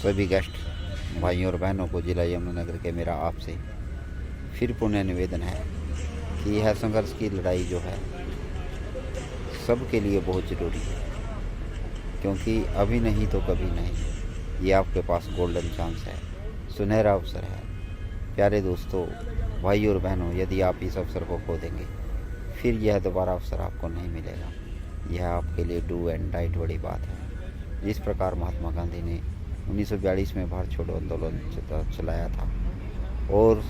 सभी गेस्ट भाइयों और बहनों को जिला यमुनानगर के मेरा आपसे फिर पुनः निवेदन है कि यह संघर्ष की लड़ाई जो है सबके लिए बहुत ज़रूरी है, क्योंकि अभी नहीं तो कभी नहीं। ये आपके पास गोल्डन चांस है, सुनहरा अवसर है। प्यारे दोस्तों, भाइयों और बहनों, यदि आप इस अवसर को खो देंगे फिर यह दोबारा अवसर आपको नहीं मिलेगा। यह आपके लिए डू एंड डाई बड़ी बात है। जिस प्रकार महात्मा गांधी ने 1942 में भारत छोड़ो आंदोलन चलाया था और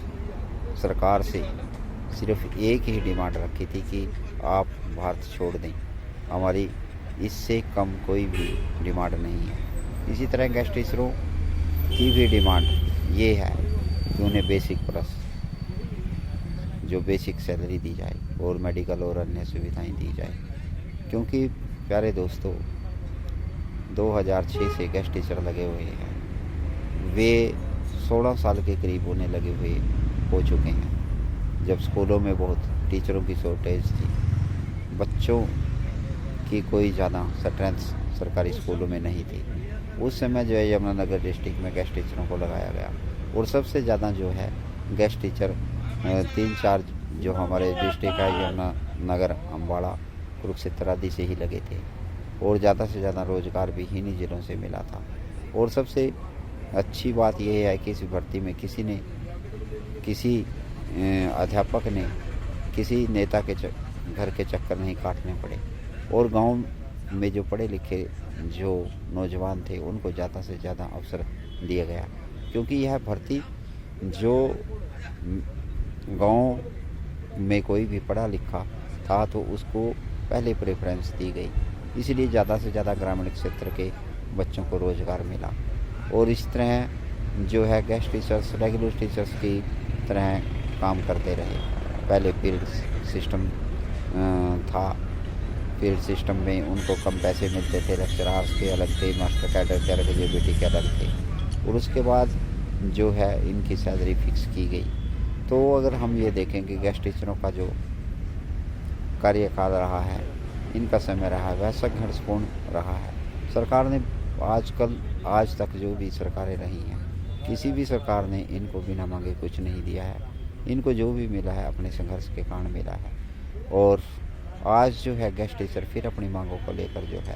सरकार से सिर्फ एक ही डिमांड रखी थी कि आप भारत छोड़ दें, हमारी इससे कम कोई भी डिमांड नहीं है। इसी तरह गेस्ट टीचरों की भी डिमांड ये है कि उन्हें बेसिक प्लस जो बेसिक सैलरी दी जाए और मेडिकल और अन्य सुविधाएं दी जाए, क्योंकि प्यारे दोस्तों 2006 से गेस्ट टीचर लगे हुए हैं। वे 16 साल के करीब होने लगे हुए हो चुके हैं। जब स्कूलों में बहुत टीचरों की शॉर्टेज थी, बच्चों की कोई ज़्यादा स्ट्रेंथ सरकारी स्कूलों में नहीं थी, उस समय जो है यमुनानगर डिस्ट्रिक्ट में गेस्ट टीचरों को लगाया गया। और सबसे ज़्यादा जो है गेस्ट टीचर 3-4 जो हमारे डिस्ट्रिक्ट है यमुनानगर, अम्बाड़ा, कुरुक्षेत्र आदि से ही लगे थे और ज़्यादा से ज़्यादा रोज़गार भी इन्हीं ज़िलों से मिला था। और सबसे अच्छी बात यह है कि इस भर्ती में किसी अध्यापक ने किसी नेता के घर के चक्कर नहीं काटने पड़े और गांव में जो पढ़े लिखे जो नौजवान थे उनको ज़्यादा से ज़्यादा अवसर दिया गया, क्योंकि यह भर्ती जो गांव में कोई भी पढ़ा लिखा था तो उसको पहले प्रेफरेंस दी गई, इसलिए ज़्यादा से ज़्यादा ग्रामीण क्षेत्र के बच्चों को रोज़गार मिला। और इस तरह जो है गेस्ट टीचर्स रेगुलर टीचर्स की तरह काम करते रहे। पहले पीरियड सिस्टम था, पीरियड सिस्टम में उनको कम पैसे मिलते थे, लेक्चरार्स के अलग थे, मास्टर कैडर के अलग, एग्जीक्यूटिव के अलग थे। और उसके बाद जो है इनकी सैलरी फिक्स की गई। तो अगर हम ये देखें कि गेस्ट टीचरों का जो कार्यकाल रहा है, इनका समय रहा है, वह संघर्षपूर्ण रहा है। सरकार ने आज तक जो भी सरकारें रही हैं, किसी भी सरकार ने इनको बिना मांगे कुछ नहीं दिया है। इनको जो भी मिला है अपने संघर्ष के कारण मिला है। और आज जो है गेस्ट टीचर फिर अपनी मांगों को लेकर जो है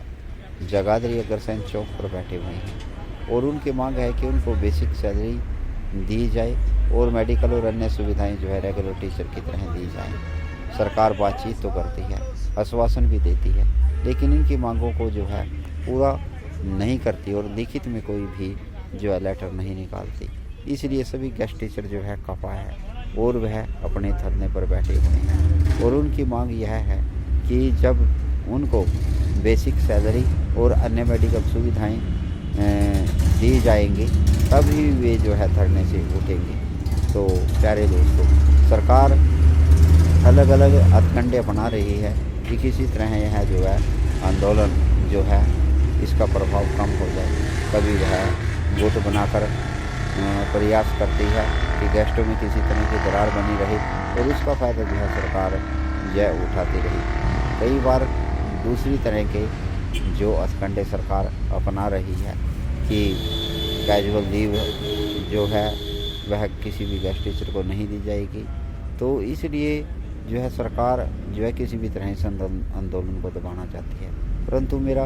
जगाधरी अग्रसेन चौक पर बैठे हुए हैं और उनकी मांग है कि उनको बेसिक सैलरी दी जाए और मेडिकल और अन्य सुविधाएं जो है रेगुलर टीचर की तरह दी जाएं। सरकार बातचीत तो करती है, आश्वासन भी देती है, लेकिन इनकी मांगों को जो है पूरा नहीं करती और लिखित में कोई भी जो है लेटर नहीं निकालती। इसलिए सभी गेस्ट टीचर जो है खफा है और वह अपने धरने पर बैठे हुए हैं। और उनकी मांग यह है कि जब उनको बेसिक सैलरी और अन्य मेडिकल सुविधाएं दी जाएंगी तभी वे जो है धरने से उठेंगे। तो प्यारे दोस्तों, सरकार अलग अलग हथकंडे अपना रही है कि किसी तरह यह जो है आंदोलन जो है इसका प्रभाव कम हो जाए। कभी वह गुट बनाकर प्रयास करती है कि गेस्टों में किसी तरह की दरार बनी रहे और उसका फ़ायदा जो है सरकार यह उठाती रही। कई बार दूसरी तरह के जो हथकंडे सरकार अपना रही है कि कैजुअल लीव जो है वह किसी भी गेस्ट टीचर को नहीं दी जाएगी। तो इसलिए जो है सरकार जो है किसी भी तरह से आंदोलन को दबाना चाहती है। परंतु मेरा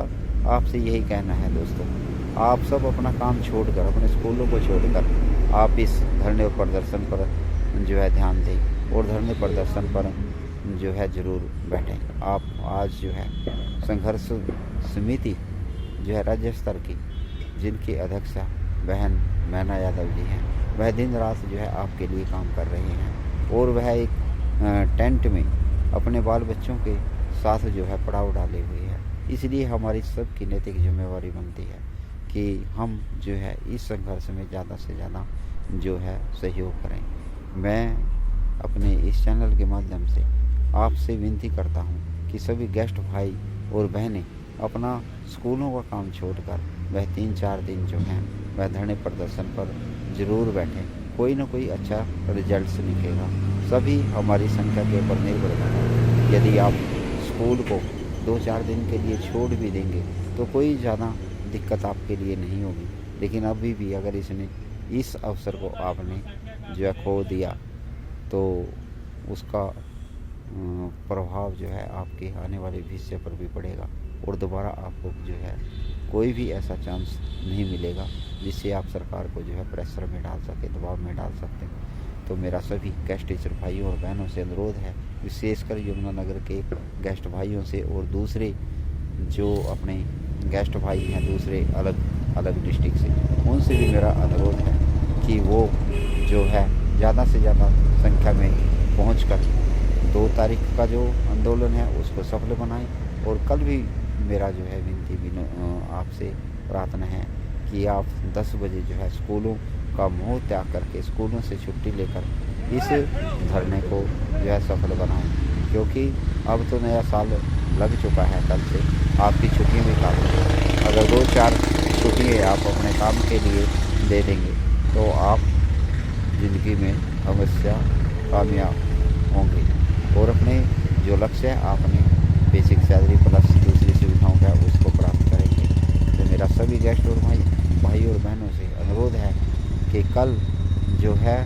आपसे यही कहना है दोस्तों, आप सब अपना काम छोड़कर, अपने स्कूलों को छोड़कर आप इस धरने और प्रदर्शन पर जो है ध्यान दें और धरने प्रदर्शन पर जो है ज़रूर बैठें। आप आज जो है संघर्ष समिति जो है राज्य स्तर की, जिनकी अध्यक्षा बहन मैना यादव जी हैं, वह दिन रात जो है आपके लिए काम कर रहे हैं और वह एक टेंट में अपने बाल बच्चों के साथ जो है पड़ाव डाले हुए है। इसलिए हमारी सबकी नैतिक जिम्मेवारी बनती है कि हम जो है इस संघर्ष में ज़्यादा से ज़्यादा जो है सहयोग करें। मैं अपने इस चैनल के माध्यम से आपसे विनती करता हूं कि सभी गेस्ट भाई और बहनें अपना स्कूलों का काम छोड़कर वह 3-4 दिन जो हैं वह धरने प्रदर्शन पर ज़रूर बैठें। कोई ना कोई अच्छा रिजल्ट निकलेगा। सभी हमारी संख्या के ऊपर निर्भर करें। यदि आप स्कूल को 2-4 दिन के लिए छोड़ भी देंगे तो कोई ज़्यादा दिक्कत आपके लिए नहीं होगी, लेकिन अभी भी अगर इसने इस अवसर को आपने जो है खो दिया तो उसका प्रभाव जो है आपके आने वाले भविष्य पर भी पड़ेगा और दोबारा आपको जो है कोई भी ऐसा चांस नहीं मिलेगा जिससे आप सरकार को जो है प्रेशर में डाल सके, दबाव में डाल सकते हैं। तो मेरा सभी गेस्ट टीचर भाइयों और बहनों से अनुरोध है, विशेषकर यमुनानगर के गेस्ट भाइयों से और दूसरे जो अपने गेस्ट भाई हैं दूसरे अलग अलग डिस्ट्रिक्ट से, उनसे भी मेरा अनुरोध है कि वो जो है ज़्यादा से ज़्यादा संख्या में पहुंचकर 2 तारीख का जो आंदोलन है उसको सफल बनाएं। और कल भी मेरा जो है विनती आपसे प्रार्थना है कि आप 10 बजे जो है स्कूलों का मोह त्याग करके स्कूलों से छुट्टी लेकर इस धरने को जो है सफल बनाएं, क्योंकि अब तो नया साल लग चुका है। कल से आपकी छुट्टियां भी काफ़ी, अगर 2-4 छुट्टियाँ आप अपने काम के लिए दे देंगे तो आप ज़िंदगी में अवश्य कामयाब होंगे और अपने जो लक्ष्य है आपने बेसिक सैलरी प्लस दूसरी सुविधाओं का उसको प्राप्त करेंगे। तो मेरा सभी गेस्ट और भाई और बहनों से अनुरोध है कि कल जो है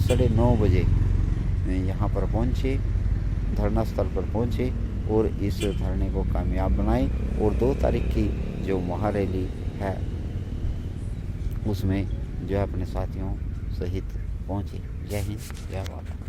9:30 बजे यहाँ पर पहुँचे, धरना स्थल पर पहुँचे और इस धरने को कामयाब बनाएं और 2 तारीख की जो महारैली है उसमें जो है अपने साथियों सहित पहुँचे। जय हिंद, जय भारत।